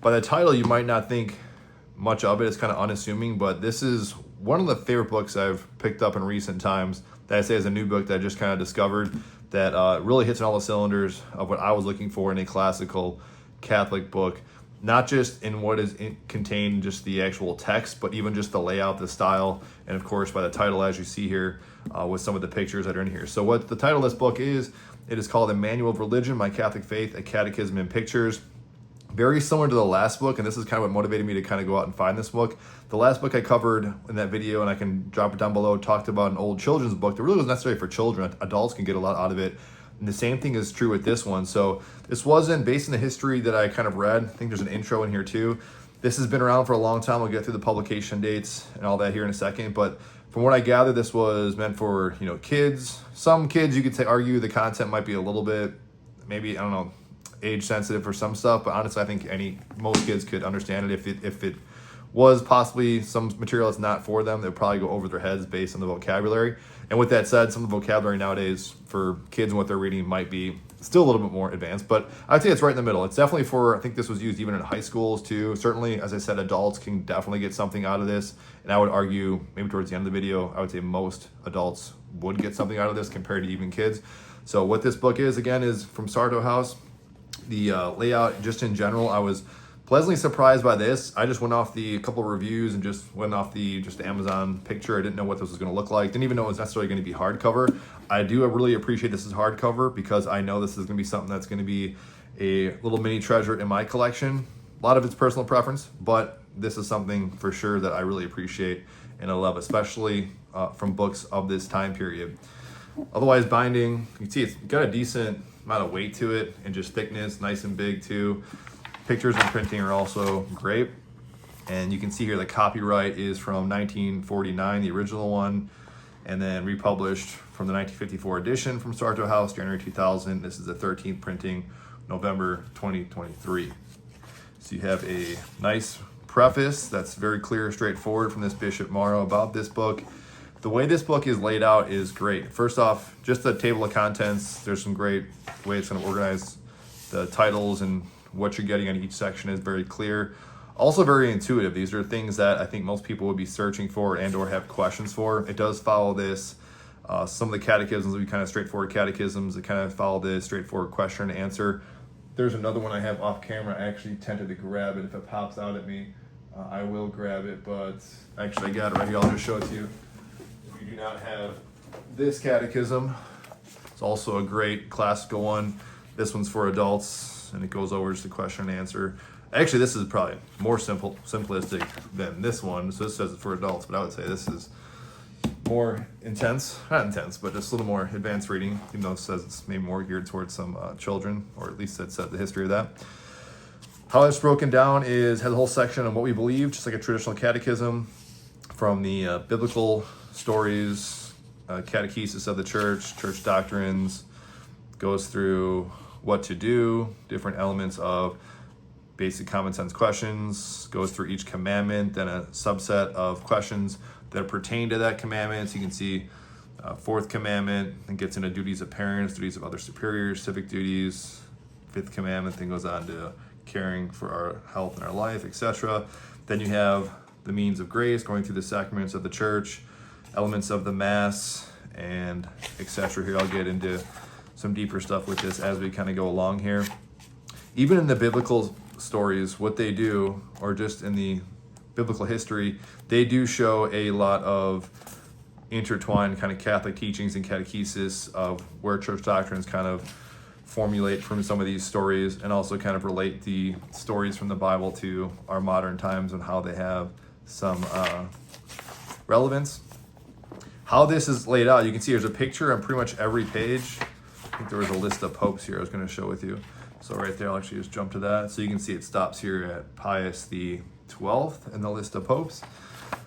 by the title, you might not think much of it. It's kind of unassuming, but this is one of the favorite books I've picked up in recent times that I say is a new book that I just kind of discovered that really hits on all the cylinders of what I was looking for in a classical Catholic book. Not just in what is contained, just the actual text, but even just the layout, the style, and of course by the title, as you see here, with some of the pictures that are in here. So what the title of this book is, it is called A Manual of Religion, My Catholic Faith, a Catechism in Pictures. Very similar to the last book, and this is kind of what motivated me to kind of go out and find this book. The last book I covered in that video, and I can drop it down below, talked about an old children's book that really was necessary for children. Adults can get a lot out of it. And the same thing is true with this one. So this wasn't based on the history that I kind of read. I think there's an intro in here too. This has been around for a long time. We'll get through the publication dates and all that here in a second. But from what I gather, this was meant for, kids. Some kids, you could say, argue the content might be a little bit, maybe, I don't know, age sensitive for some stuff. But honestly, I think most kids could understand it. If it was possibly some material that's not for them, they'll probably go over their heads based on the vocabulary. And with that said, some of the vocabulary nowadays for kids and what they're reading might be still a little bit more advanced, but I'd say it's right in the middle. It's definitely I think this was used even in high schools too. Certainly, as I said, adults can definitely get something out of this. And I would argue, maybe towards the end of the video, I would say most adults would get something out of this compared to even kids. So what this book is, again, is from Sarto House. The layout, just in general, I was pleasantly surprised by this. I just went off a couple of reviews and just went off the Amazon picture. I didn't know what this was going to look like. Didn't even know it was necessarily going to be hardcover. I do really appreciate this is hardcover because I know this is going to be something that's going to be a little mini treasure in my collection. A lot of it's personal preference, but this is something for sure that I really appreciate and I love, especially from books of this time period. Otherwise, binding, you can see it's got a decent amount of weight to it and just thickness, nice and big too. Pictures and printing are also great. And you can see here the copyright is from 1949, the original one, and then republished from the 1954 edition from Sarto House, January 2000. This is the 13th printing, November 2023. So you have a nice preface that's very clear, straightforward from this Bishop Morrow about this book. The way this book is laid out is great. First off, just the table of contents. There's some great ways it's going to organize the titles, and what you're getting on each section is very clear. Also very intuitive. These are things that I think most people would be searching for and or have questions for. It does follow this. Some of the catechisms will be kind of straightforward catechisms that kind of follow this straightforward question and answer. There's another one I have off camera. I actually tempted to grab it. If it pops out at me, I will grab it, but actually I got it right here. I'll just show it to you. If you do not have this catechism, it's also a great classical one. This one's for adults, and it goes over just the question and answer. Actually, this is probably more simplistic than this one. So this says it's for adults, but I would say this is more intense. Not intense, but just a little more advanced reading, even though it says it's maybe more geared towards some children, or at least that's the history of that. How it's broken down has a whole section on what we believe, just like a traditional catechism, from the biblical stories, catechesis of the church doctrines, goes through what to do, different elements of basic common sense questions, goes through each commandment, then a subset of questions that pertain to that commandment. So you can see fourth commandment, and gets into duties of parents, duties of other superiors, civic duties. Fifth commandment then goes on to caring for our health and our life, etc. Then you have the means of grace, going through the sacraments of the church, elements of the mass, and etc. Here I'll get into some deeper stuff with this as we kind of go along here. Even in the biblical stories, what they do, or just in the biblical history, they do show a lot of intertwined kind of Catholic teachings and catechesis of where church doctrines kind of formulate from some of these stories, and also kind of relate the stories from the Bible to our modern times and how they have some relevance. How this is laid out, you can see there's a picture on pretty much every page. I think there was a list of popes here I was going to show with you. So right there, I'll actually just jump to that. So you can see it stops here at Pius the 12th in the list of popes.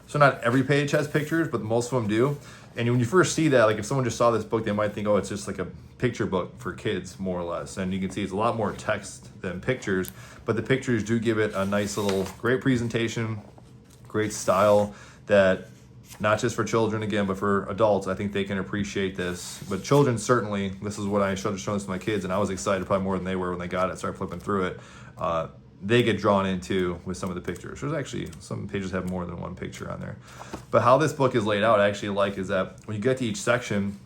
So not every page has pictures, but most of them do. And when you first see that, like if someone just saw this book, they might think, oh, it's just like a picture book for kids, more or less. And you can see it's a lot more text than pictures, but the pictures do give it a nice little, great presentation, great style that not just for children again, but for adults, I think they can appreciate this. But children, certainly, this is what I showed this to my kids, and I was excited probably more than they were when they got it, started flipping through it. they get drawn into with some of the pictures. There's actually, some pages have more than one picture on there. But how this book is laid out, I actually like, is that when you get to each section,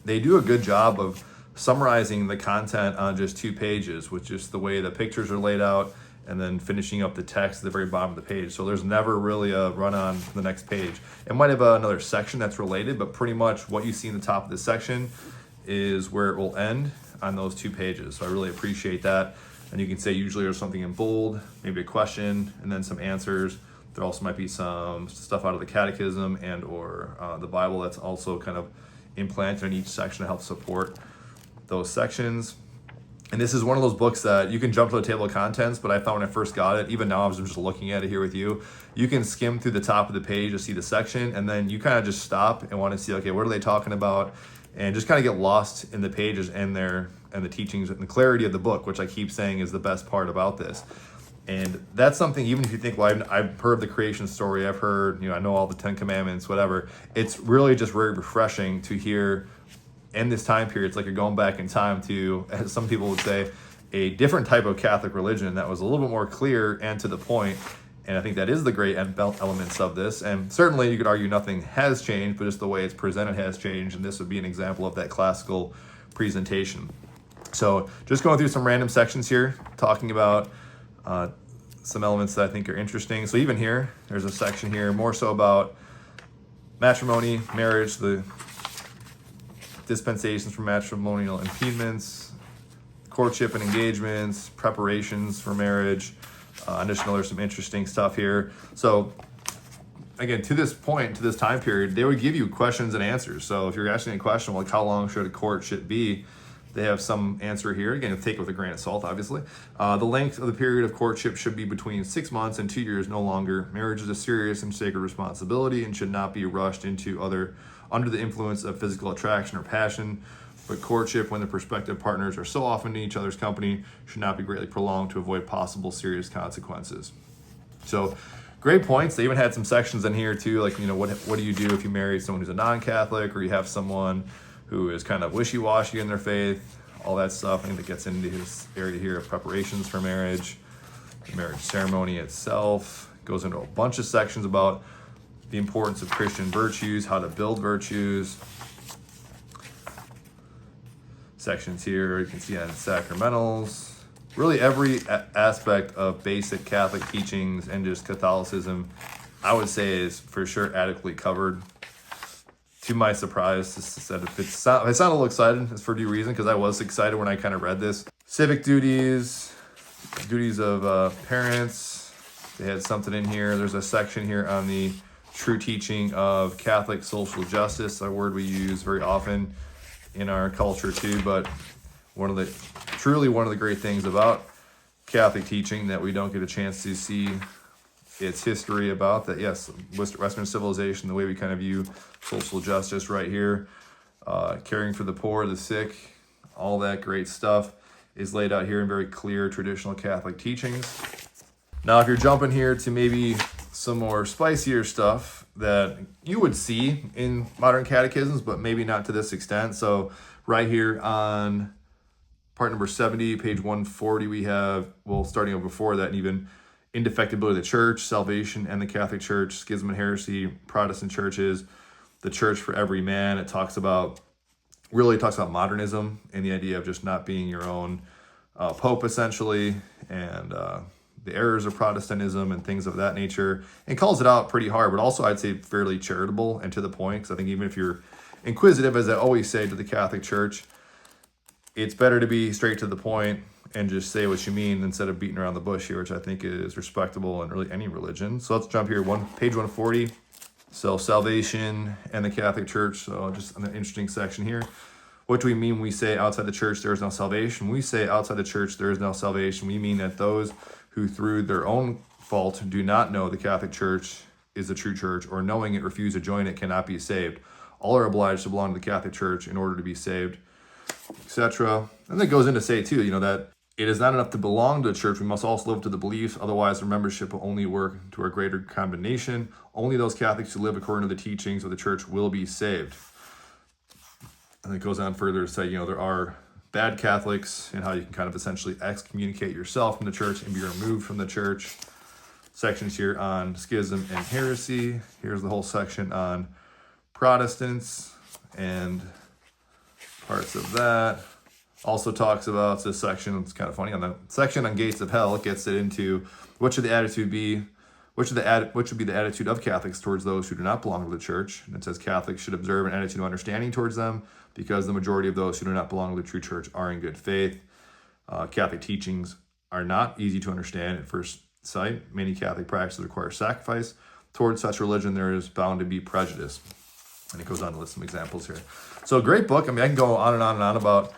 they do a good job of summarizing the content on just 2 pages, with just the way the pictures are laid out, and then finishing up the text at the very bottom of the page. So there's never really a run on the next page. It might have another section that's related, but pretty much what you see in the top of the section is where it will end on those 2 pages. So I really appreciate that. And you can say usually there's something in bold, maybe a question, and then some answers. There also might be some stuff out of the Catechism and or the Bible that's also kind of implanted in each section to help support those sections. And this is one of those books that you can jump to the table of contents, but I found when I first got it, even now I was just looking at it here with you, you can skim through the top of the page to see the section, and then you kind of just stop and want to see, okay, what are they talking about? And just kind of get lost in the pages and the teachings and the clarity of the book, which I keep saying is the best part about this. And that's something, even if you think, well, I've heard the creation story, I've heard, I know all the 10 commandments, whatever. It's really just very refreshing to hear in this time period. It's like you're going back in time to, as some people would say, a different type of Catholic religion that was a little bit more clear and to the point. And I think that is the great elements of this. And certainly you could argue nothing has changed, but just the way it's presented has changed. And this would be an example of that classical presentation. So just going through some random sections here, talking about some elements that I think are interesting. So even here, there's a section here more so about matrimony, marriage, the dispensations for matrimonial impediments, courtship and engagements, preparations for marriage. I just know there's some interesting stuff here. So again, to this point, to this time period, they would give you questions and answers. So if you're asking a question, like how long should a courtship be? They have some answer here. Again, take it with a grain of salt, obviously. The length of the period of courtship should be between 6 months and 2 years, no longer. Marriage is a serious and sacred responsibility and should not be rushed into under the influence of physical attraction or passion. But courtship, when the prospective partners are so often in each other's company, should not be greatly prolonged to avoid possible serious consequences. So great points. They even had some sections in here too, like, what do you do if you marry someone who's a non-Catholic, or you have someone who is kind of wishy-washy in their faith, all that stuff. I think that gets into his area here of preparations for marriage, the marriage ceremony itself. Goes into a bunch of sections about the importance of Christian virtues, how to build virtues. Sections here you can see on sacramentals. Really every aspect of basic Catholic teachings and just Catholicism, I would say, is for sure adequately covered. To my surprise, it sounded a little excited. It's for due reason, because I was excited when I kind of read this. Civic duties of parents. They had something in here. There's a section here on the true teaching of Catholic social justice, a word we use very often in our culture too, but truly one of the great things about Catholic teaching that we don't get a chance to see its history about, that yes, Western civilization, the way we kind of view social justice right here, caring for the poor, the sick, all that great stuff is laid out here in very clear traditional Catholic teachings. Now, if you're jumping here to maybe some more spicier stuff that you would see in modern catechisms, but maybe not to this extent. So right here on part number 70, page 140, we have, starting over before that, even indefectibility of the church, salvation and the Catholic Church, schism and heresy, Protestant churches, the church for every man. It talks about modernism and the idea of just not being your own pope, essentially, and the errors of Protestantism and things of that nature, and calls it out pretty hard, but also I'd say fairly charitable and to the point, because I think even if you're inquisitive, as I always say to the Catholic Church, it's better to be straight to the point and just say what you mean instead of beating around the bush here, which I think is respectable in really any religion. So let's jump here, page 140. So salvation and the Catholic Church. So just an interesting section here. What do we mean when we say outside the church there is no salvation? When we say outside the church there is no salvation, we mean that those who through their own fault do not know the Catholic Church is the true church, or knowing it refuse to join it, cannot be saved. All are obliged to belong to the Catholic Church in order to be saved, etc. And that goes in to say too, that it is not enough to belong to the church. We must also live to the beliefs. Otherwise, our membership will only work to our greater condemnation. Only those Catholics who live according to the teachings of the church will be saved. And it goes on further to say, there are bad Catholics and how you can kind of essentially excommunicate yourself from the church and be removed from the church. Sections here on schism and heresy. Here's the whole section on Protestants and parts of that. Also talks about this section, it's kind of funny, on the section on gates of hell, it gets it into what should the attitude be, what should be the attitude of Catholics towards those who do not belong to the church. And it says Catholics should observe an attitude of understanding towards them because the majority of those who do not belong to the true church are in good faith. Catholic teachings are not easy to understand at first sight. Many Catholic practices require sacrifice. Towards such religion, there is bound to be prejudice. And it goes on to list some examples here. So great book. I mean, I can go on and on and on about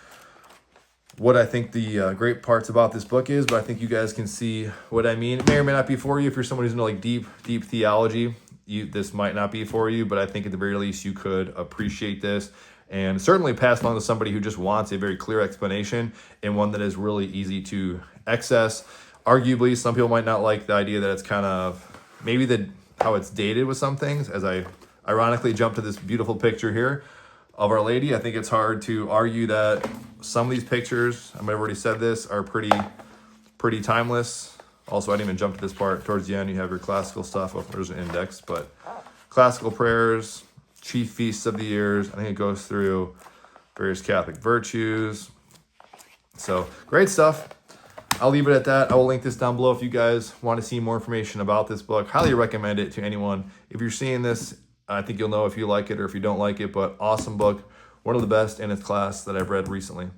what I think the great parts about this book is, but I think you guys can see what I mean. It may or may not be for you. If you're someone who's into like deep theology, this might not be for you, but I think at the very least you could appreciate this and certainly pass along to somebody who just wants a very clear explanation and one that is really easy to access. Arguably, some people might not like the idea that it's kind of maybe how it's dated with some things. As I ironically jump to this beautiful picture here of Our Lady, I think it's hard to argue that some of these pictures, I might have already said this, are pretty timeless. Also, I didn't even jump to this part. Towards the end, you have your classical stuff. Oh, there's an index, but classical prayers, chief feasts of the years. I think it goes through various Catholic virtues. So great stuff. I'll leave it at that. I will link this down below if you guys want to see more information about this book. Highly recommend it to anyone. If you're seeing this, I think you'll know if you like it or if you don't like it, but awesome book. One of the best in its class that I've read recently.